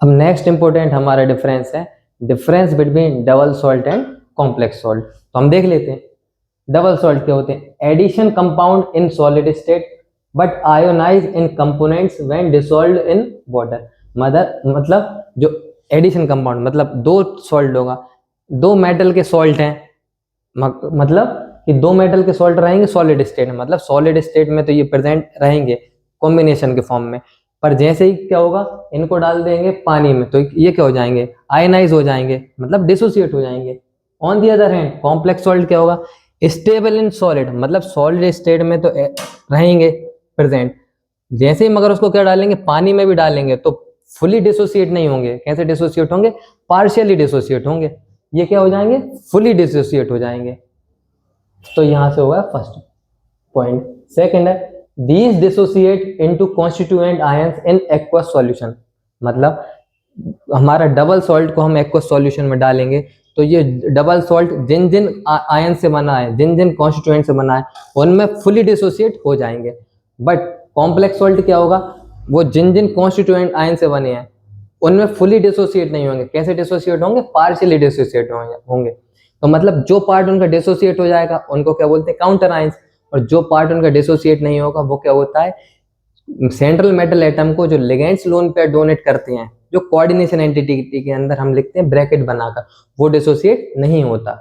अब next important हमारा difference है difference between double salt and complex salt. तो हम देख लेते हैं डबल सॉल्ट क्या होते हैं। Addition compound in solid state but ionise in components when dissolved in water. मतलब जो एडिशन कंपाउंड मतलब दो सॉल्ट होगा, दो मेटल के सॉल्ट हैं, मतलब कि दो मेटल के सॉल्ट रहेंगे सॉलिड स्टेट में, मतलब सॉलिड स्टेट में तो ये प्रेजेंट रहेंगे कॉम्बिनेशन के फॉर्म में, पर जैसे ही क्या होगा इनको डाल देंगे पानी में तो ये क्या हो जाएंगे, आयनाइज हो जाएंगे, मतलब डिसोसिएट हो जाएंगे। On the other hand complex salt क्या होगा, स्टेबल इन सॉलिड, मतलब सॉलिड स्टेट में तो रहेंगे प्रेजेंट, जैसे ही मगर उसको क्या डालेंगे पानी में भी डालेंगे तो फुली डिसोसिएट नहीं होंगे। कैसे डिसोसिएट होंगे, पार्शियली डिसोसिएट होंगे। ये क्या हो जाएंगे, फुली डिसोसिएट हो जाएंगे। तो यहां से होगा फर्स्ट पॉइंट। सेकंड है these dissociate into constituent ions in aqueous solution, मतलब हमारा डबल सॉल्ट को हम एक्वस सॉल्यूशन में डालेंगे तो ये डबल सॉल्ट जिन जिन आयन से बना है, जिन जिन कॉन्स्टिट्यूएंट से बना है उनमें फुली डिसोसिएट हो जाएंगे। बट कॉम्प्लेक्स सॉल्ट क्या होगा, वो जिन जिन कॉन्स्टिट्यूएंट आयन से बने हैं उनमें फुली डिसोसिएट नहीं होंगे। कैसे डिसोसिएट होंगे, पार्शियली डिसोसिएट होंगे। तो मतलब जो पार्ट उनका डिसोसिएट हो जाएगा उनको क्या बोलते हैं, काउंटर आयंस, और जो पार्ट उनका डिसोसिएट नहीं होगा वो क्या होता है, सेंट्रल मेटल एटम को जो लिगेंड्स लोन पेयर डोनेट करते हैं, जो कोऑर्डिनेशन एंटिटी के अंदर हम लिखते हैं ब्रैकेट बनाकर, वो डिसोसिएट नहीं होता।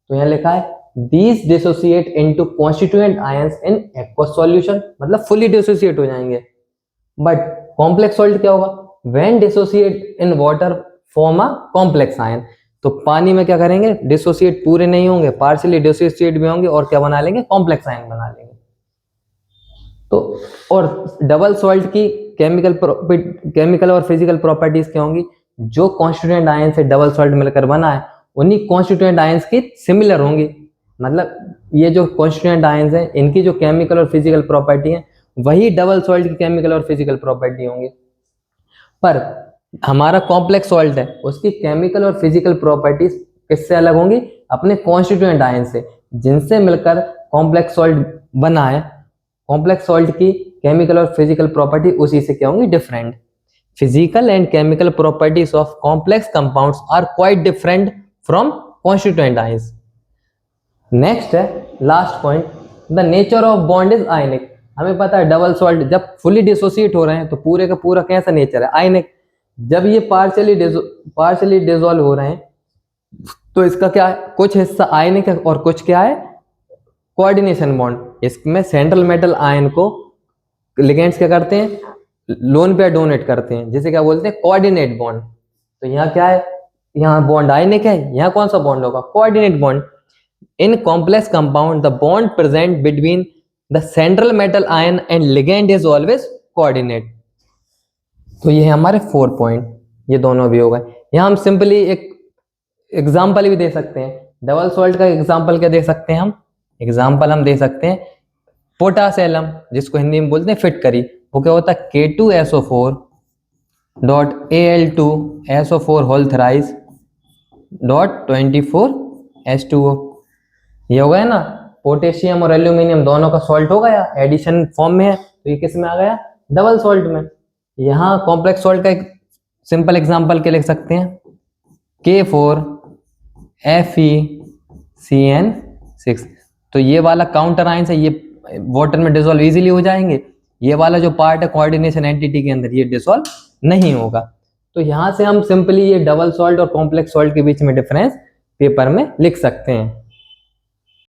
तो यहाँ लिखा है these dissociate into constituent ions in aqueous solution, मतलब फुली डिसोसिएट हो जाएंगे। बट कॉम्प्लेक्स सॉल्ट क्या होगा, when dissociate in water form a complex ion, तो पानी में क्या करेंगे, डिसोसिएट पूरे नहीं होंगे, पार्शियली डिसोसिएट भी होंगे और क्या बना लेंगे, कॉम्प्लेक्स आयन बना लेंगे। तो और डबल सॉल्ट की केमिकल और फिजिकल प्रॉपर्टीज क्या होंगी, जो कॉन्स्टिट्यूएंट आयन से डबल सॉल्ट मिलकर बना है उन्हीं कॉन्स्टिट्यूएंट आयंस की सिमिलर होंगी। मतलब ये जो कॉन्स्टिट्यूएंट आयंस हैं इनकी जो केमिकल और फिजिकल प्रॉपर्टी है वही डबल सॉल्ट की केमिकल और फिजिकल प्रॉपर्टी होंगी। पर हमारा कॉम्प्लेक्स सॉल्ट है उसकी केमिकल और फिजिकल प्रॉपर्टीज किससे अलग होंगी, अपने कॉन्स्टिट्यूएंट आयन से, जिनसे मिलकर कॉम्प्लेक्स सॉल्ट बना है। कॉम्प्लेक्स सॉल्ट की केमिकल और फिजिकल प्रॉपर्टी उसी से क्या होंगी, different. Physical and chemical properties of complex compounds are quite different from constituent ions. Next है last point, the nature of bond is ionic. हमें पता है डबल सॉल्ट जब फुली डिसोसिएट हो रहे हैं तो पूरे का पूरा कैसा नेचर है, आयनिक। जब ये पार्शियली डिसॉल्व हो रहे हैं तो इसका क्या है, कुछ हिस्सा आयनिक है और कुछ क्या है, कोऑर्डिनेशन बॉन्ड। इसमें सेंट्रल मेटल आयन को लिगेंड्स क्या करते हैं, लोन पेयर डोनेट करते हैं, जिसे क्या बोलते हैं, कोऑर्डिनेट बॉन्ड। तो यहाँ क्या है, यहाँ बॉन्ड आयनिक है, यहाँ कौन सा बॉन्ड होगा, coordinate bond. In complex compound the bond present between the central metal ion and ligand is always coordinate. तो ये है हमारे 4 पॉइंट, ये दोनों भी हो गए। यहाँ हम सिंपली एक एग्जाम्पल भी दे सकते हैं। डबल सॉल्ट का एग्जाम्पल क्या दे सकते हैं हम, एग्जाम्पल हम दे सकते हैं पोटास एलम, जिसको हिंदी में बोलते हैं फिटकरी। वो क्या होता है, K2SO4 dot Al2SO4 whole थराइज dot 24H2O। ये हो गया ना, पोटेशियम और एल्यूमिनियम दोनों का सॉल्ट हो गया, एडिशन फॉर्म में है, तो ये किस में आ गया, डबल सॉल्ट में। यहाँ कॉम्प्लेक्स सॉल्ट का एक सिंपल एग्जांपल क्या लिख सकते हैं, K4FeCN6। तो ये वाला काउंटर आयंस है, ये वाटर में डिसॉल्व इजीली हो जाएंगे। ये वाला जो पार्ट है कोऑर्डिनेशन एंटिटी के अंदर, ये डिसॉल्व नहीं होगा। तो यहाँ से हम सिंपली ये डबल सॉल्ट और कॉम्प्लेक्स सॉल्ट के बीच में डिफरेंस पेपर में लिख सकते हैं।